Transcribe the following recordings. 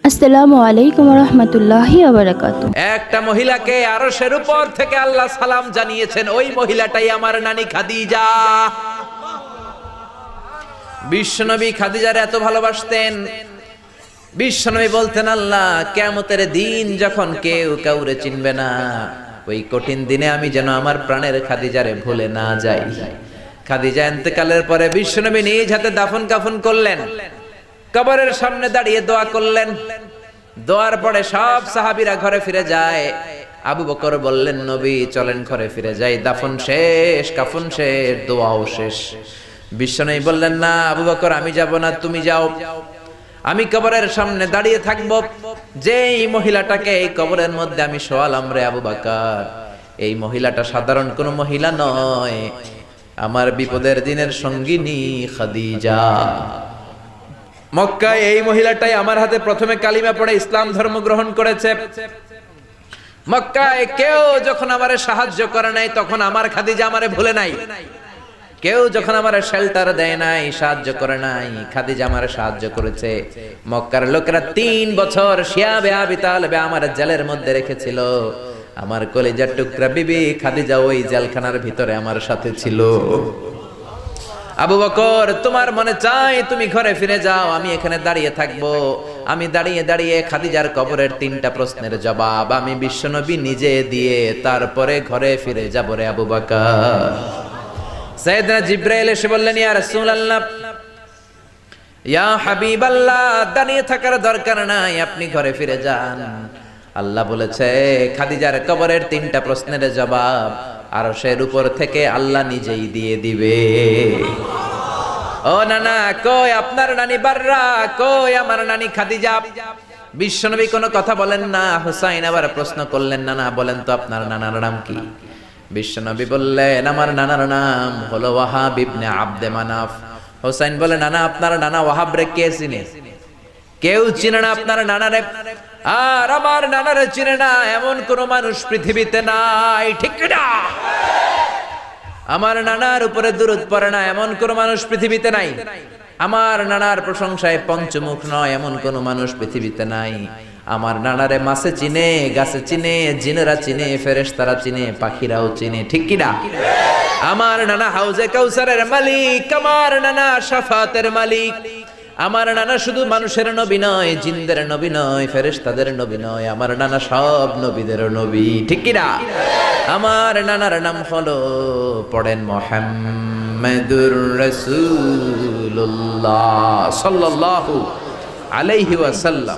আসসালামু আলাইকুম রহমতুল্লাহি ওয়াবারাকাতুহু। একটা মহিলাকে আরশের উপর থেকে আল্লাহ সালাম জানিয়েছেন, ওই মহিলাটাই আমার নানি খাদিজা। বিশ্বনবী খাদিজার এত ভালোবাসতেন, বিশ্বনবী বলতেন, আল্লাহ কিয়ামতের দিন যখন কেউ কাউরে চিনবে না, ওই কঠিন দিনে আমি যেন আমার প্রাণের খাদিজারে ভুলে না যাই। খাদিজা ইন্তেকালের পরে বিশ্বনবী নিজ হাতে দাফন কাফন করলেন, কবরের সামনে দাঁড়িয়ে দোয়া করলেন। দোয়ার পরে সব সাহাবীরা ঘরে ফিরে যায়। আবু বকর বললেন, নবী চলেন ঘরে ফিরে যাই, দাফন শেষ, কাফন শেষ, দোয়াও শেষ। বিশ্বনবী বললেন, না আবু বকর, আমি যাব না, তুমি যাও, আমি কবরের সামনে দাঁড়িয়ে থাকবো। যেই মহিলাটাকে এই কবরের মধ্যে আমি শোয়ালাম রে আবু বকর, এই মহিলাটা সাধারণ কোনো মহিলা নয়, আমার বিপদের দিনের সঙ্গিনী খাদিজা। মক্কায় এই মহিলাটাই আমার হাতে প্রথমে কালিমা পড়ে ইসলাম ধর্ম গ্রহণ করেছে। মক্কায় কেউ যখন আমারে সাহায্য করে নাই, তখন আমার খাদিজা আমারে ভুলে নাই। কেউ যখন আমারে শেল্টার দেয় নাই, সাহায্য করে নাই, খাদিজা আমারে সাহায্য করেছে। মক্কার লোকেরা 3 বছর শিয়াবে আবি তালেবে আমার জেলের মধ্যে রেখেছিল। আমার কলিজার টুকরা বিবি খাদিজা ওই জেলখানার ভিতরে আমার সাথে ছিল। আবু বকর, তোমার মনে চাই তুমি ঘরে ফিরে যাও, আমি এখানে দাঁড়িয়ে থাকবো। আমি দাঁড়িয়ে দাঁড়িয়ে খাদিজার কবরের 3টা প্রশ্নের জবাব আমি বিশ্বনবী নিজে দিয়ে তারপরে ঘরে ফিরে যাব রে আবু বকর। সাইয়েদনা জিবরাইল এসে বললেন, ইয়া রাসূলুল্লাহ, ইয়া হাবিবাল্লাহ, দাঁড়িয়ে থাকার দরকার নাই, আপনি ঘরে ফিরে যান। আল্লাহ বলেছে, খাদিজার কবরের 3টা প্রশ্নের জবাব আরশের উপর থেকে আল্লাহ নিজেই দিয়ে দিবে। ও নানা, কই আপনার নানি বাররা, কই আমার নানি খাদিজা? বিশ্বনবী কোনো কথা বলেন না। হুসাইন আবার প্রশ্ন করলেন, নানা বলেন তো আপনার নানার নাম কি? বিশ্বনবী বললেন, আমার নানার নাম হলো ওয়াহাব ইবনে আব্দে মানাফ। হুসাইন বলে, নানা আপনার নানা ওয়াহাব রে কে চিনে? কেউ চিনে না আপনার নানারে। আর আমার নানারে চিনে না এমন কোন মানুষ পৃথিবীতে নাই, ঠিক না? আমার নানার উপরে দুরূদ পড়ে না এমন কোন মানুষ পৃথিবীতে নাই। আমার নানার প্রশংসায় পঞ্চমুখ নয় এমন কোন মানুষ পৃথিবীতে নাই। আমার নানারে মাছে চিনে, গাছে চিনে, জিনেরা চিনে, ফেরেশতারা চিনে, পাখিরাও চিনে, ঠিক কি না? আমার নানা হাউজে কাউসারের মালিক, আমার নানা শাফাতের মালিক। আমার নানা শুধু মানুষের নবী নয়, জিনদের নবী নয়, ফেরেশতাদের নবী নয়, আমার নানা সব নবীদের নবী, ঠিক কি না? আমার নানার নাম হলো, পড়েন, মুহাম্মাদুর রাসূলুল্লাহ সাল্লাল্লাহু আলাইহি ওয়াসাল্লাম।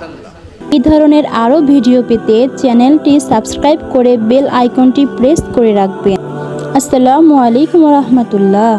এই ধরনের আরো ভিডিও পেতে চ্যানেলটি সাবস্ক্রাইব করে বেল আইকনটি প্রেস করে রাখবেন। আসসালামু আলাইকুম রহমতুল্লাহ।